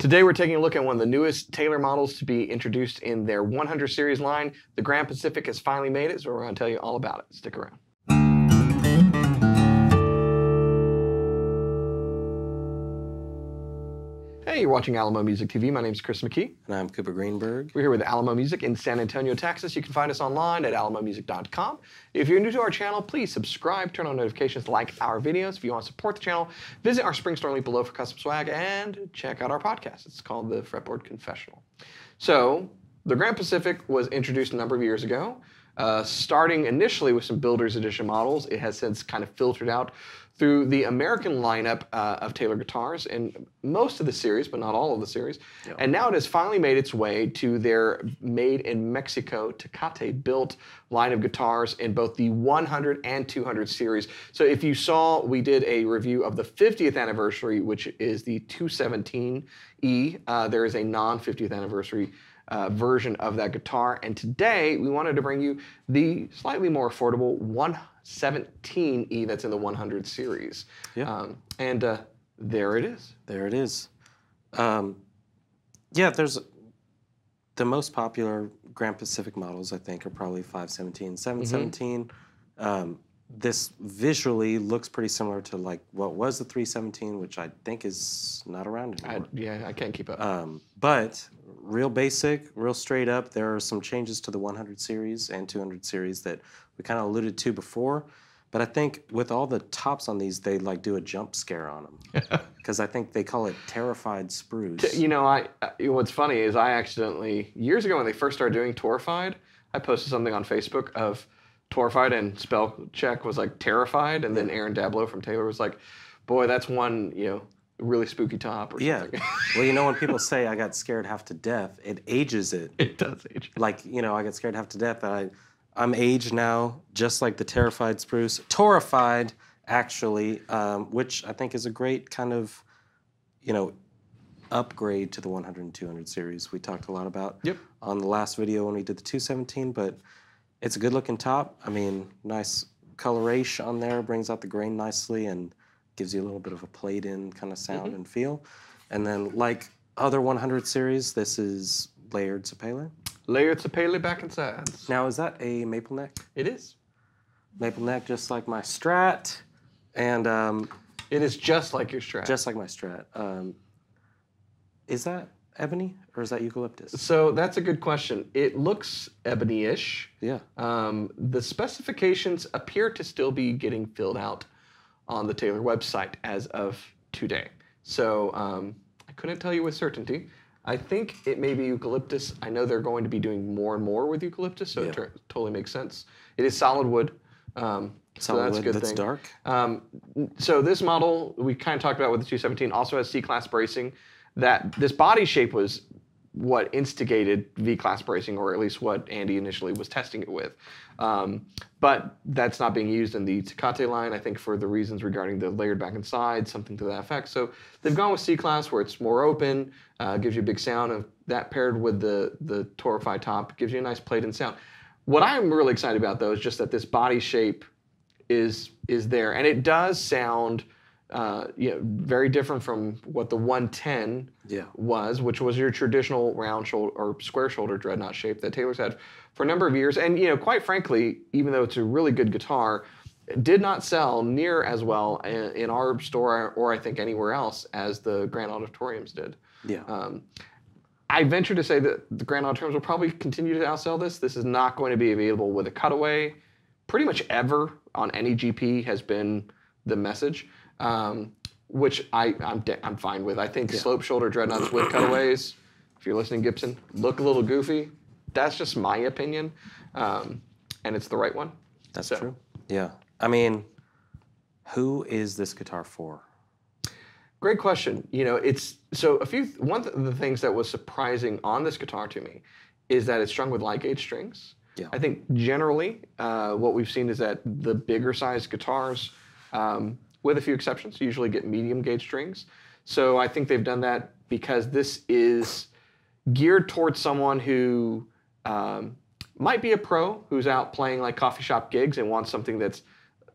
Today we're taking a look at one of the newest Taylor models to be introduced in their 100 series line. The Grand Pacific has finally made it, so we're going to tell you all about it. Stick around. Hey, you're watching Alamo Music TV. My name is Chris McKee. And I'm Cooper Greenberg. We're here with Alamo Music in San Antonio, Texas. You can find us online at alamomusic.com. If you're new to our channel, please subscribe, turn on notifications, like our videos. If you want to support the channel, visit our spring store link below for custom swag and check out our podcast. It's called the Fretboard Confessional. So, the Grand Pacific was introduced a number of years ago, starting initially with some Builder's Edition models. It has since kind of filtered out through the American lineup of Taylor guitars in most of the series, but not all of the series. Yep. And now it has finally made its way to their made in Mexico Tecate-built line of guitars in both the 100 and 200 series. So if you saw, we did a review of the 50th anniversary, which is the 217E. There is a non-50th anniversary version of that guitar. And today we wanted to bring you the slightly more affordable 117E that's in the 100 series. Yeah. There it is. There it is. Yeah, there's the most popular Grand Pacific models, I think, are probably 517, 717. This visually looks pretty similar to like what was the 317, which I think is not around anymore. Yeah, I can't keep up. But real basic, real straight up. There are some changes to the 100 series and 200 series that we kind of alluded to before. But I think with all the tops on these, they like do a jump scare on them. Because I think they call it terrified spruce. You know, what's funny is I accidentally, years ago when they first started doing torrefied, I posted something on Facebook of torrefied and spell check was like terrified. And then Aaron Dablow from Taylor was like, boy, that's one, you know, really spooky top or something. Well, you know, when people say I got scared half to death, it ages it. It does age it. Like, you know, I got scared half to death. I'm aged now, just like the terrified spruce. Torrefied, actually, which I think is a great kind of, you know, upgrade to the 100 and 200 series we talked a lot about on the last video when we did the 217, but it's a good looking top. I mean, nice coloration on there, brings out the grain nicely and gives you a little bit of a played-in kind of sound and feel. And then, like other 100 series, this is layered sapele. Layered sapele back and sides. Now, is that a maple neck? It is. Maple neck, just like my Strat. And it is just like your Strat. Just like my Strat. Is that ebony or is that eucalyptus? So that's a good question. It looks ebony-ish. Yeah. The specifications appear to still be getting filled out on the Taylor website as of today. So I couldn't tell you with certainty. I think it may be eucalyptus. I know they're going to be doing more and more with eucalyptus, so it totally makes sense. It is solid wood. So that's a good that's thing. Dark. So this model, we kind of talked about with the 217, also has C-class bracing. That this body shape was what instigated V-class bracing, or at least what Andy initially was testing it with. But that's not being used in the Tecate line, I think, for the reasons regarding the layered back and side, something to that effect. So they've gone with C-class, where it's more open, gives you a big sound. Of that paired with the torrefied top gives you a nice played-in sound. What I'm really excited about, though, is just that this body shape is there, and it does sound very different from what the 110 was, which was your traditional round shoulder or square shoulder dreadnought shape that Taylor's had for a number of years. And quite frankly, even though it's a really good guitar, it did not sell near as well in our store or I think anywhere else as the Grand Auditoriums did. Yeah. I venture to say that the Grand Auditoriums will probably continue to outsell this. This is not going to be available with a cutaway pretty much ever on any GP has been the message. Which I'm fine with. I think slope shoulder dreadnoughts with cutaways, if you're listening, Gibson, look a little goofy. That's just my opinion, and it's the right one. That's true. Yeah. I mean, who is this guitar for? Great question. It's one of the things that was surprising on this guitar to me is that it's strung with light gauge strings. Yeah. I think generally what we've seen is that the bigger sized guitars, with a few exceptions, usually get medium gauge strings. So I think they've done that because this is geared towards someone who might be a pro who's out playing like coffee shop gigs and wants something that's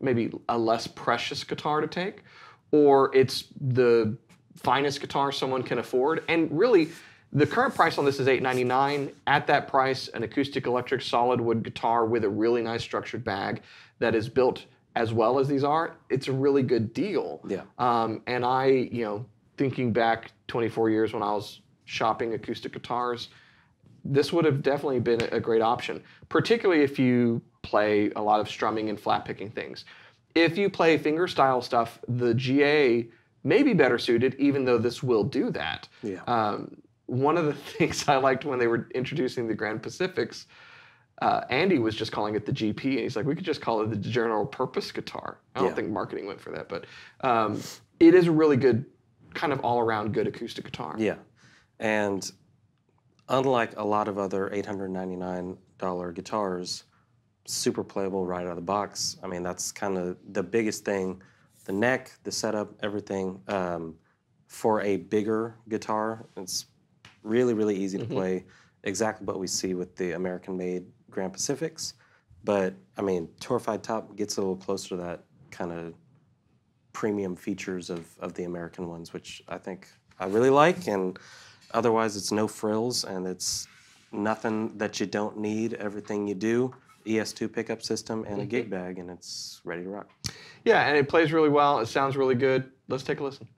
maybe a less precious guitar to take, or it's the finest guitar someone can afford. And really, the current price on this is $899. At that price, an acoustic electric solid wood guitar with a really nice structured bag that is built as well as these are, it's a really good deal. Yeah. And I, thinking back 24 years when I was shopping acoustic guitars, this would have definitely been a great option, particularly if you play a lot of strumming and flat picking things. If you play fingerstyle stuff, the GA may be better suited, even though this will do that. Yeah. One of the things I liked when they were introducing the Grand Pacifics, Andy was just calling it the GP, and he's like, we could just call it the general purpose guitar. I don't think marketing went for that, but it is a really good, kind of all-around good acoustic guitar. Yeah. And unlike a lot of other $899 guitars, super playable right out of the box. I mean, that's kind of the biggest thing. The neck, the setup, everything. For a bigger guitar, it's really, really easy to play. Exactly what we see with the American-made Grand Pacifics. But, I mean, torrefied top gets a little closer to that kind of premium features of the American ones, which I think I really like. And otherwise, it's no frills, and it's nothing that you don't need, everything you do. ES2 pickup system and a gig bag, and it's ready to rock. Yeah, and it plays really well. It sounds really good. Let's take a listen.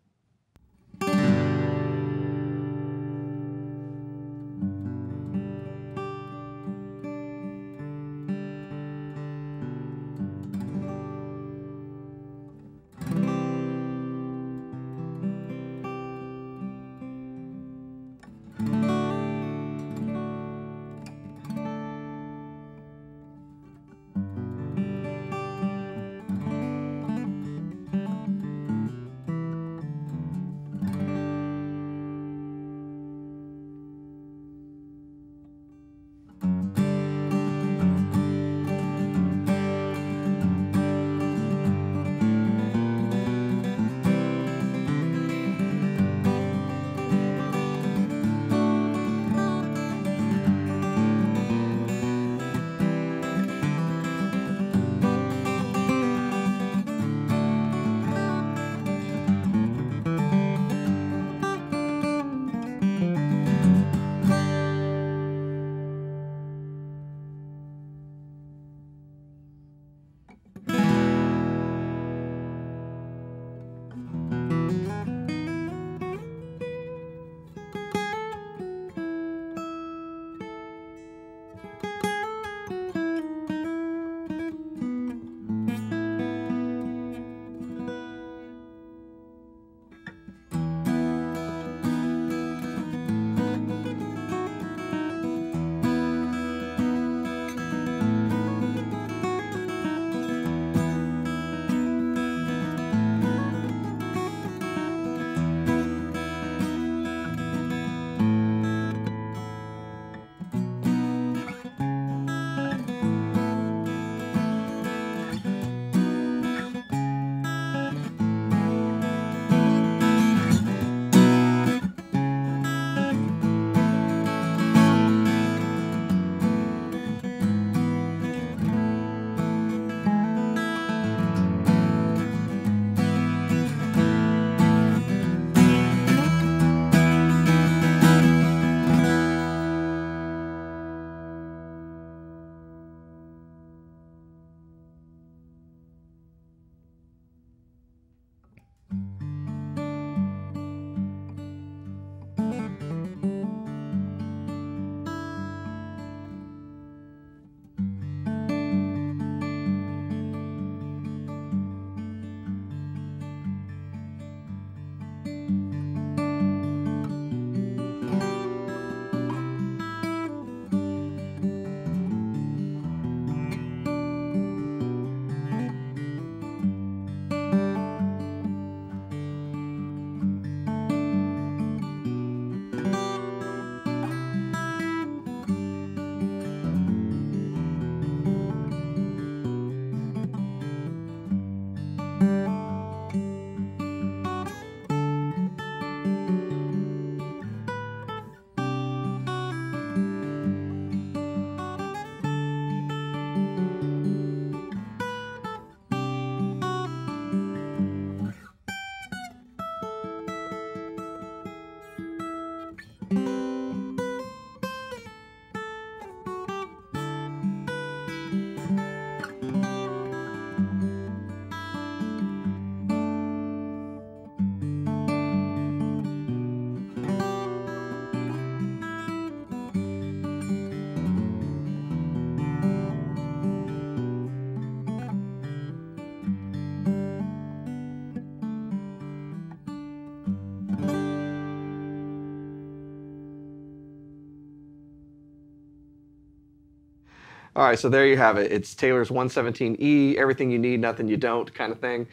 All right, so there you have it. It's Taylor's 117E, everything you need, nothing you don't kind of thing.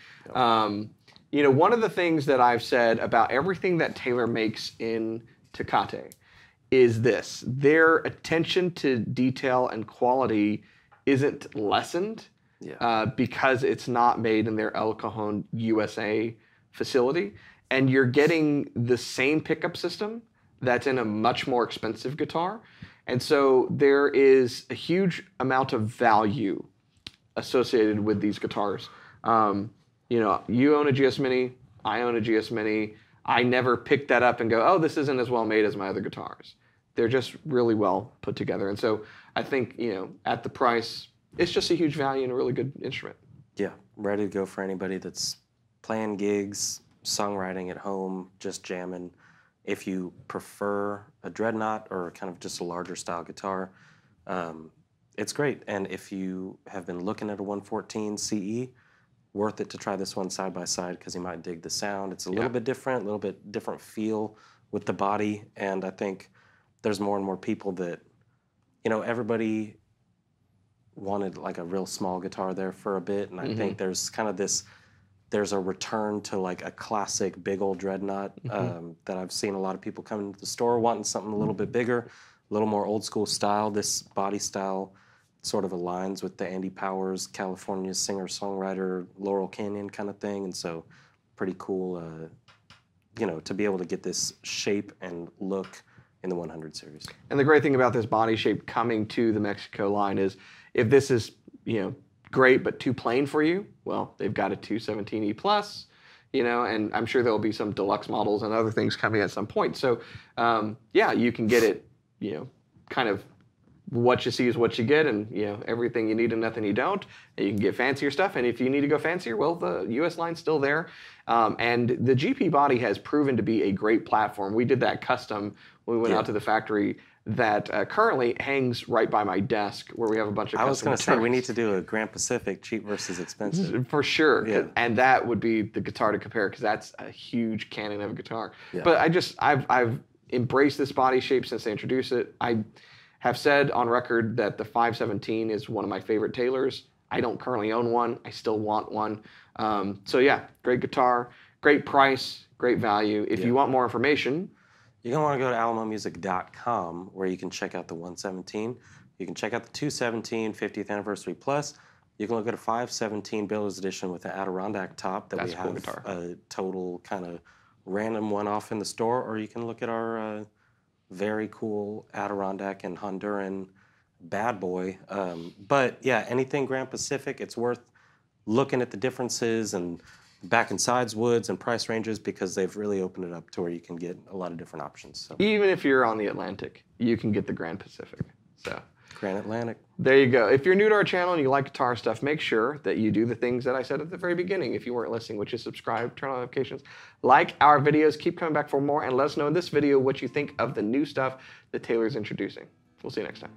You know, one of the things that I've said about everything that Taylor makes in Tecate is this. Their attention to detail and quality isn't lessened because it's not made in their El Cajon, USA facility. And you're getting the same pickup system that's in a much more expensive guitar. And so there is a huge amount of value associated with these guitars. You know, you own a GS Mini, I own a GS Mini. I never pick that up and go, oh, this isn't as well made as my other guitars. They're just really well put together. And so I think, you know, at the price, it's just a huge value and a really good instrument. Yeah, ready to go for anybody that's playing gigs, songwriting at home, just jamming. If you prefer a dreadnought or kind of just a larger style guitar, it's great. And if you have been looking at a 114 CE, worth it to try this one side by side because you might dig the sound. It's a little bit different, a little bit different feel with the body. And I think there's more and more people that, you know, everybody wanted like a real small guitar there for a bit. And I think there's kind of this, there's a return to like a classic big old dreadnought that I've seen a lot of people come into the store wanting something a little bit bigger, a little more old school style. This body style sort of aligns with the Andy Powers, California singer-songwriter, Laurel Canyon kind of thing. And so pretty cool, you know, to be able to get this shape and look in the 100 series. And the great thing about this body shape coming to the Mexico line is if this is, you know, great but too plain for you, well, they've got a 217E Plus, you know, and I'm sure there'll be some deluxe models and other things coming at some point. So, yeah, you can get it, you know, kind of what you see is what you get, and you know everything you need and nothing you don't. And you can get fancier stuff, and if you need to go fancier, well, the US line's still there. And the GP body has proven to be a great platform. We did that custom when we went out to the factory that currently hangs right by my desk where we have a bunch of I was going to say, we guitars. need to do a Grand Pacific, cheap versus expensive. For sure. Yeah. And that would be the guitar to compare because that's a huge cannon of a guitar. Yeah. But I've embraced this body shape since they introduced it. I have said on record that the 517 is one of my favorite Taylors. I don't currently own one. I still want one. So yeah, great guitar, great price, great value. If you want more information, you're going to want to go to alamomusic.com where you can check out the 117. You can check out the 217 50th Anniversary Plus. You can look at a 517 Builder's Edition with an Adirondack top that we have guitar. A total kind of random one off in the store, or you can look at our very cool Adirondack and Honduran bad boy. But yeah, anything Grand Pacific, it's worth looking at the differences and back and sides woods and price ranges because they've really opened it up to where you can get a lot of different options. So even if you're on the Atlantic, you can get the Grand Pacific. So Grand Atlantic. there you go. If you're new to our channel and you like guitar stuff, make sure that you do the things that I said at the very beginning if you weren't listening, which is subscribe, turn on notifications, like our videos, keep coming back for more, and let us know in this video what you think of the new stuff that Taylor's introducing. We'll see you next time.